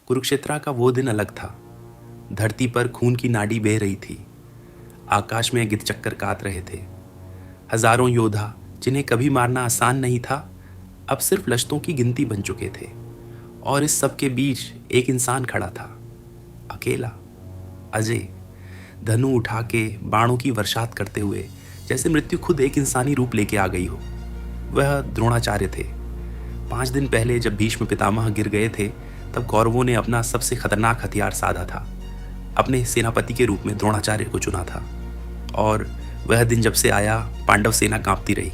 कुरुक्षेत्र का वो दिन अलग था। धरती पर खून की नाड़ी बह रही थी। आकाश में गिद्धचक्कर काट रहे थे। हजारों योद्धा जिन्हें कभी मारना आसान नहीं था, अब सिर्फ लश्तों की गिनती बन चुके थे। और इस सब के बीच एक इंसान खड़ा था, अकेला, अजय, धनु उठा के बाणों की वर्षात करते हुए, जैसे मृत्यु खुद एक इंसानी रूप लेके आ गई हो। वह द्रोणाचार्य थे। 5 दिन पहले जब भीष्म पितामह गिर गए थे, तब कौरवों ने अपना सबसे खतरनाक हथियार साधा था। अपने सेनापति के रूप में द्रोणाचार्य को चुना था। और वह दिन जब से आया, पांडव सेना कांपती रही।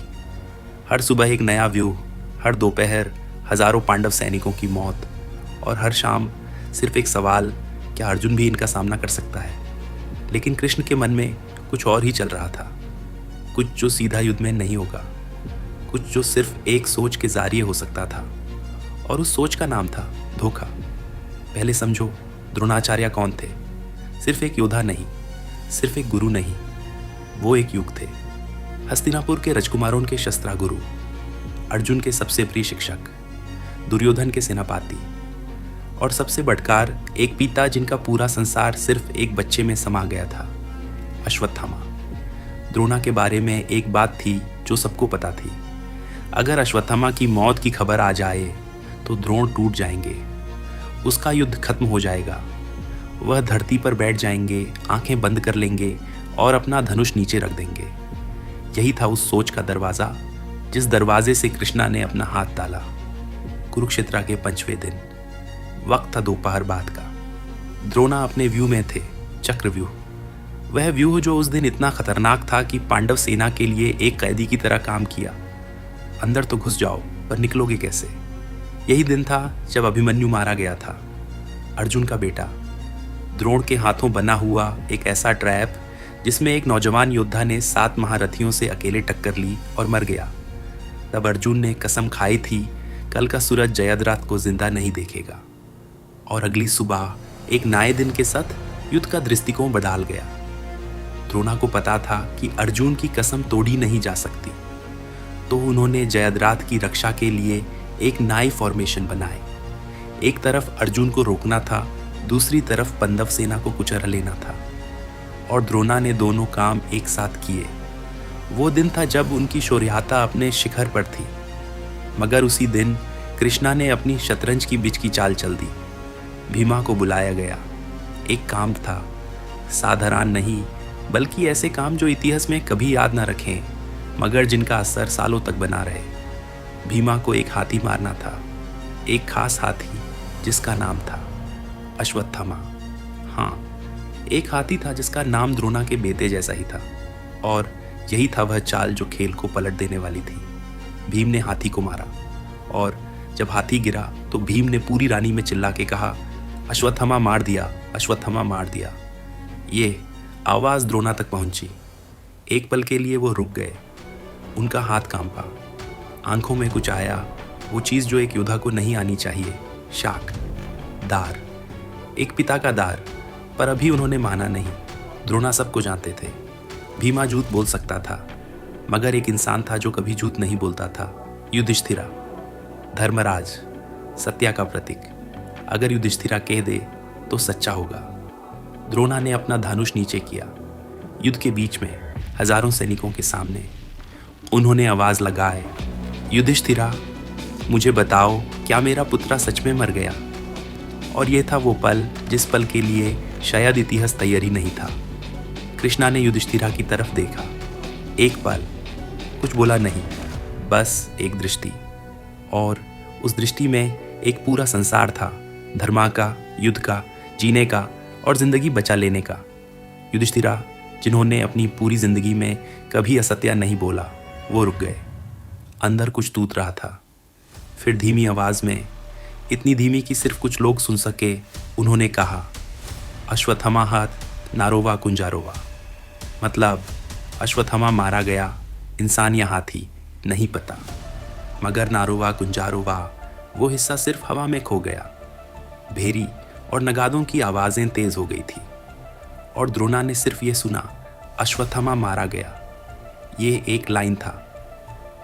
हर सुबह एक नया व्यूह, हर दोपहर हजारों पांडव सैनिकों की मौत, और हर शाम सिर्फ एक सवाल, क्या अर्जुन भी इनका सामना कर सकता है? लेकिन कृष्ण के मन में कुछ और ही चल रहा था। कुछ जो सीधा युद्ध में नहीं होगा, कुछ जो सिर्फ एक सोच के जरिए हो सकता था। और उस सोच का नाम था धोखा। पहले समझो, द्रोणाचार्य कौन थे? सिर्फ एक योद्धा नहीं, सिर्फ एक गुरु नहीं, वो एक युग थे। हस्तिनापुर के राजकुमारों के शस्त्रा गुरु, अर्जुन के सबसे प्रिय शिक्षक, दुर्योधन के सेनापति, और सबसे बढ़कर एक पिता जिनका पूरा संसार सिर्फ एक बच्चे में समा गया था, अश्वत्थामा। द्रोणा के बारे में एक बात थी जो सबको पता थी। अगर अश्वत्थामा की मौत की खबर आ जाए तो द्रोण टूट जाएंगे, उसका युद्ध खत्म हो जाएगा। वह धरती पर बैठ जाएंगे, आंखें बंद कर लेंगे और अपना धनुष नीचे रख देंगे। यही था उस सोच का दरवाजा, जिस दरवाजे से कृष्णा ने अपना हाथ डाला। कुरुक्षेत्र के 5वें दिन, वक्त था दोपहर बाद का। द्रोणा अपने व्यू में थे, चक्रव्यूह। वह व्यूह जो उस दिन इतना खतरनाक था कि पांडव सेना के लिए एक कैदी की तरह काम किया। अंदर तो घुस जाओ, पर निकलोगे कैसे? यही दिन था जब अभिमन्यु मारा गया था, अर्जुन का बेटा। द्रोण के हाथों बना हुआ एक ऐसा ट्रैप जिसमें एक नौजवान योद्धा ने 7 महारथियों से अकेले टक्कर ली और मर गया। तब अर्जुन ने कसम खाई थी, कल का सूरज जयद्रथ को जिंदा नहीं देखेगा। और अगली सुबह एक नए दिन के साथ युद्ध का दृष्टिकोण बदल गया। द्रोणा को पता था कि अर्जुन की कसम तोड़ी नहीं जा सकती, तो उन्होंने जयद्रथ की रक्षा के लिए एक नई फॉर्मेशन बनाए। एक तरफ अर्जुन को रोकना था, दूसरी तरफ पांडव सेना को कुचल लेना था। और द्रोणा ने दोनों काम एक साथ किए। वो दिन था जब उनकी शौर्यता अपने शिखर पर थी। मगर उसी दिन कृष्णा ने अपनी शतरंज की बीच की चाल चल दी। भीमा को बुलाया गया। एक काम था, साधारण नहीं, बल्कि ऐसे काम जो इतिहास में कभी याद ना रखें, मगर जिनका असर सालों तक बना रहे। भीमा को एक हाथी मारना था, एक खास हाथी जिसका नाम था अश्वत्थामा। हाँ, एक हाथी था जिसका नाम द्रोणा के बेटे जैसा ही था। और यही था वह चाल जो खेल को पलट देने वाली थी। भीम ने हाथी को मारा, और जब हाथी गिरा तो भीम ने पूरी रानी में चिल्ला के कहा, अश्वत्थामा मार दिया, अश्वत्थामा मार दिया। ये आवाज़ द्रोणा तक पहुंची। एक पल के लिए वो रुक गए। उनका हाथ कांपा, आंखों में कुछ आया, वो चीज़ जो एक योद्धा को नहीं आनी चाहिए, शाक, दार, एक पिता का दार। पर अभी उन्होंने माना नहीं। द्रोणा सबको जानते थे। भीमा झूठ बोल सकता था, मगर एक इंसान था जो कभी झूठ नहीं बोलता था, युधिष्ठिरा, धर्मराज, सत्या का प्रतीक। अगर युधिष्ठिरा कह दे तो सच्चा होगा। द्रोणा ने अपना धनुष नीचे किया। युद्ध के बीच में हजारों सैनिकों के सामने उन्होंने आवाज लगाए, युधिष्ठिरा, मुझे बताओ, क्या मेरा पुत्र सच में मर गया? और यह था वो पल जिस पल के लिए शायद इतिहास तैयार ही नहीं था। कृष्णा ने युधिष्ठिरा की तरफ देखा। एक पल, कुछ बोला नहीं, बस एक दृष्टि। और उस दृष्टि में एक पूरा संसार था, धर्मा का, युद्ध का, जीने का और जिंदगी बचा लेने का। युधिष्ठिरा, जिन्होंने अपनी पूरी जिंदगी में कभी असत्य नहीं बोला, वो रुक गए। अंदर कुछ टूट रहा था। फिर धीमी आवाज में, इतनी धीमी कि सिर्फ कुछ लोग सुन सके, उन्होंने कहा, अश्वत्थामा हाथ नारोवा कुंजारोवा। मतलब अश्वत्थामा मारा गया, इंसान या हाथी नहीं पता, मगर नारोवा कुंजारोवा वो हिस्सा सिर्फ हवा में खो गया। भेरी और नगादों की आवाज़ें तेज हो गई थी, और द्रोणा ने सिर्फ ये सुना, अश्वत्थामा मारा गया। ये एक लाइन था,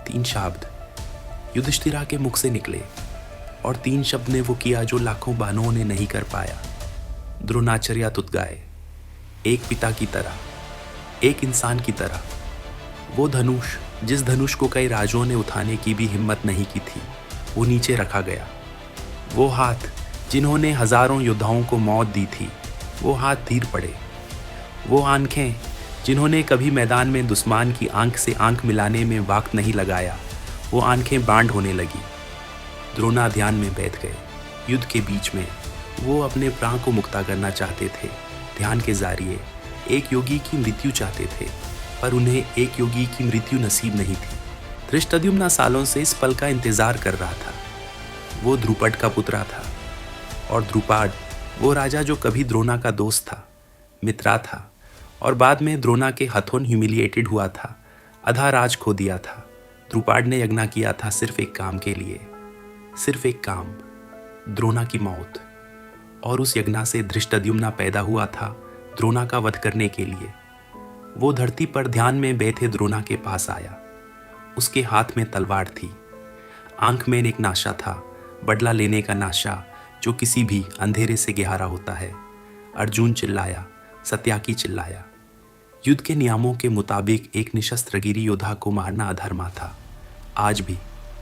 3 शब्द युधिष्ठिरा के मुख से निकले। और 3 शब्द ने वो किया जो लाखों बानों ने नहीं कर पाया। द्रोणाचार्य तुतगाए, एक पिता की तरह, एक इंसान की तरह। वो धनुष, जिस धनुष को कई राजों ने उठाने की भी हिम्मत नहीं की थी, वो नीचे रखा गया। वो हाथ जिन्होंने हजारों योद्धाओं को मौत दी थी, वो हाथ धीर पड़े। वो आंखें जिन्होंने कभी मैदान में दुश्मन की आंख से आंख मिलाने में वक्त नहीं लगाया, वो आंखें बांड होने लगी। द्रोणा ध्यान में बैठ गए। युद्ध के बीच में वो अपने प्राण को मुक्ता करना चाहते थे। ध्यान के जरिए एक योगी की मृत्यु चाहते थे, पर उन्हें एक योगी की मृत्यु नसीब नहीं थी। धृष्टद्युम्न सालों से इस पल का इंतजार कर रहा था। वो ध्रुपद का पुत्रा था, और ध्रुपद वो राजा जो कभी द्रोणा का दोस्त था, मित्रा था, और बाद में द्रोणा के हाथों ह्यूमिलिएटेड हुआ था, आधा राज खो दिया था। ध्रुपद ने यज्ञ किया था सिर्फ एक काम के लिए, सिर्फ एक काम, द्रोणा की मौत। और उस यज्ञ से धृष्टद्युम्न पैदा हुआ था द्रोणा का वध करने के लिए। वो धरती पर ध्यान में बैठे द्रोणा के पास आया। उसके हाथ में तलवार थी, आंख में एक नाशा था, बदला लेने का नाशा जो किसी भी अंधेरे से गहरा होता है। अर्जुन चिल्लाया, सत्याकी चिल्लाया। युद्ध के नियमों के मुताबिक एक निशस्त्र गिरी योद्धा को मारना अधर्म था, आज भी,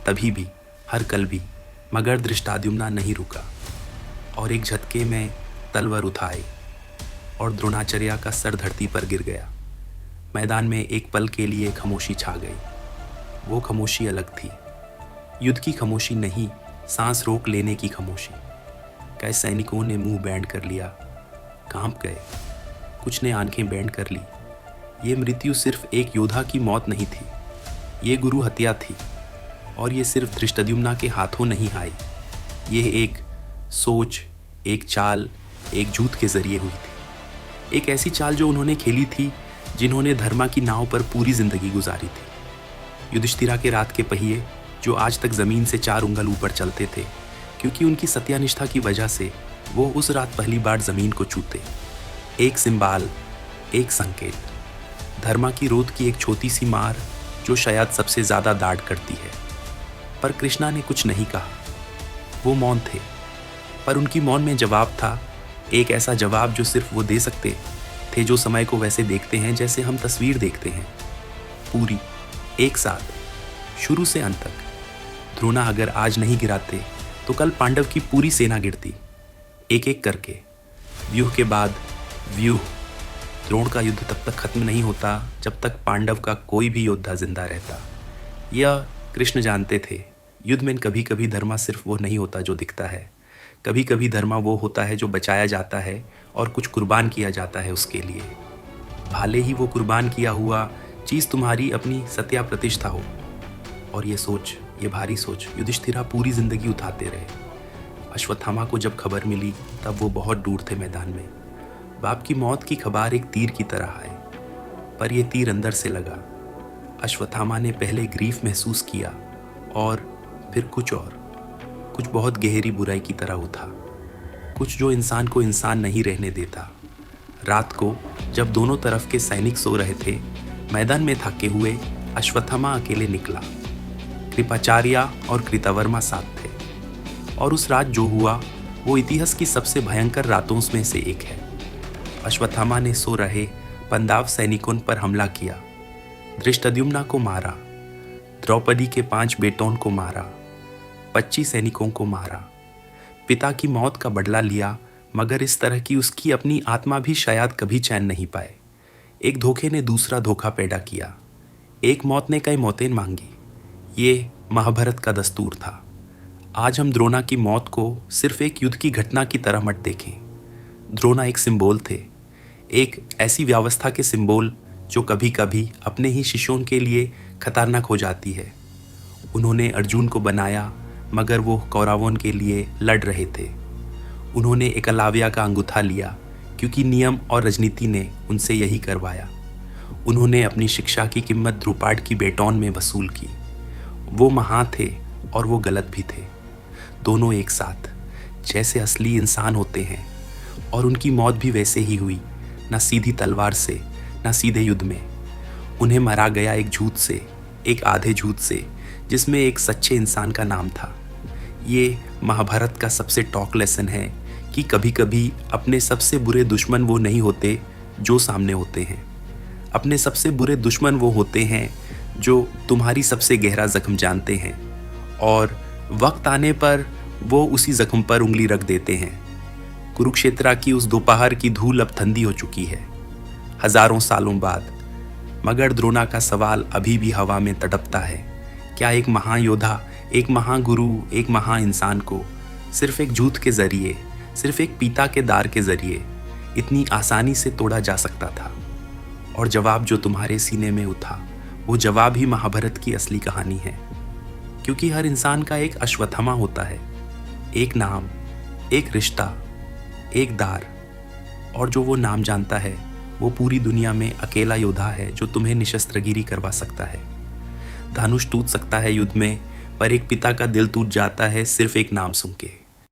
तभी भी, हर कल भी। मगर धृष्टद्युम्न नहीं रुका और एक झटके में तलवार उठाए और द्रोणाचार्य का सर धरती पर गिर गया। मैदान में एक पल के लिए खामोशी छा गई। वो खामोशी अलग थी, युद्ध की खामोशी नहीं, सांस रोक लेने की खामोशी। कई सैनिकों ने मुंह बैंड कर लिया, कांप गए, कुछ ने आंखें बैंड कर ली। ये मृत्यु सिर्फ एक योद्धा की मौत नहीं थी, ये गुरु हत्या थी। और ये सिर्फ धृष्टद्युम्न के हाथों नहीं आई, ये एक सोच, एक चाल, एक झूठ के जरिए हुई थी। एक ऐसी चाल जो उन्होंने खेली थी जिन्होंने धर्मा की नाव पर पूरी जिंदगी गुजारी थी। युधिष्ठिरा के रात के पहिए जो आज तक जमीन से 4 उंगल ऊपर चलते थे, क्योंकि उनकी सत्यानिष्ठा की वजह से वो उस रात पहली बार जमीन को छूते। एक सिंबाल, एक संकेत, धर्मा की रोध की एक छोटी सी मार जो शायद सबसे ज्यादा दाढ़ करती है। पर कृष्णा ने कुछ नहीं कहा, वो मौन थे। पर उनकी मौन में जवाब था, एक ऐसा जवाब जो सिर्फ वो दे सकते थे, जो समय को वैसे देखते हैं जैसे हम तस्वीर देखते हैं, पूरी, एक साथ, शुरू से अंत तक। द्रोणा अगर आज नहीं गिराते तो कल पांडव की पूरी सेना गिरती, एक एक करके, व्यूह के बाद व्यूह। द्रोण का युद्ध तब तक खत्म नहीं होता जब तक पांडव का कोई भी योद्धा जिंदा रहता। यह कृष्ण जानते थे। युद्ध में कभी कभी धर्मा सिर्फ वो नहीं होता जो दिखता है, कभी कभी धर्मा वो होता है जो बचाया जाता है और कुछ कुर्बान किया जाता है उसके लिए। भले ही वो कुर्बान किया हुआ चीज़ तुम्हारी अपनी सत्या प्रतिष्ठा हो। और ये सोच, ये भारी सोच युधिष्ठिरा पूरी जिंदगी उठाते रहे। अश्वत्थामा को जब खबर मिली तब वो बहुत दूर थे मैदान में। बाप की मौत की खबर एक तीर की तरह आए, पर यह तीर अंदर से लगा। अश्वत्थामा ने पहले ग्रीफ महसूस किया और फिर कुछ और, कुछ बहुत गहरी बुराई की तरह उठा, कुछ जो इंसान को इंसान नहीं रहने देता। रात को जब दोनों तरफ के सैनिक सो रहे थे, मैदान में थके हुए अश्वत्थामा अकेले निकला। कृपाचार्य और कृतवर्मा साथ थे, और उस रात जो हुआ वो इतिहास की सबसे भयंकर रातों में से एक है। अश्वत्थामा ने सो रहे पांडव सैनिकों पर हमला किया, धृष्टद्युम्न को मारा, द्रौपदी के 5 बेटों को मारा, 25 सैनिकों को मारा, पिता की मौत का बदला लिया। मगर इस तरह की उसकी अपनी आत्मा भी शायद कभी चैन नहीं पाए। एक धोखे ने दूसरा धोखा पैदा किया, एक मौत ने कई मौतें मांगी। ये महाभारत का दस्तूर था। आज हम द्रोणा की मौत को सिर्फ एक युद्ध की घटना की तरह मत देखें। द्रोणा एक सिंबल थे, एक ऐसी व्यवस्था के सिंबल जो कभी कभी अपने ही शिष्यों के लिए खतरनाक हो जाती है। उन्होंने अर्जुन को बनाया मगर वो कौरवों के लिए लड़ रहे थे। उन्होंने एकलव्य का अंगूठा लिया क्योंकि नियम और राजनीति ने उनसे यही करवाया। उन्होंने अपनी शिक्षा की कीमत ध्रुपद की बेटों में वसूल की। वो महान थे और वो गलत भी थे, दोनों एक साथ, जैसे असली इंसान होते हैं। और उनकी मौत भी वैसे ही हुई, ना सीधी तलवार से, ना सीधे युद्ध में। उन्हें मारा गया एक झूठ से, एक आधे झूठ से, जिसमें एक सच्चे इंसान का नाम था। ये महाभारत का सबसे टॉक लेसन है कि कभी कभी अपने सबसे बुरे दुश्मन वो नहीं होते जो सामने होते हैं। अपने सबसे बुरे दुश्मन वो होते हैं जो तुम्हारी सबसे गहरा जख्म जानते हैं और वक्त आने पर वो उसी जख्म पर उंगली रख देते हैं। कुरुक्षेत्र की उस दोपहर की धूल अब ठंडी हो चुकी है, हजारों सालों बाद, मगर द्रोणा का सवाल अभी भी हवा में तड़पता है। क्या एक महायोद्धा, एक महागुरु, एक महान इंसान को सिर्फ एक झूठ के जरिए, सिर्फ एक पिता के दार के जरिए इतनी आसानी से तोड़ा जा सकता था? और जवाब जो तुम्हारे सीने में उठा, वो जवाब ही महाभारत की असली कहानी है। क्योंकि हर इंसान का एक अश्वत्थामा होता है, एक नाम, एक रिश्ता, एक दार, और जो वो नाम जानता है वो पूरी दुनिया में अकेला योद्धा है जो तुम्हें निशस्त्रगिरी करवा सकता है। धनुष टूट सकता है युद्ध में, पर एक पिता का दिल टूट जाता है सिर्फ एक नाम सुन के।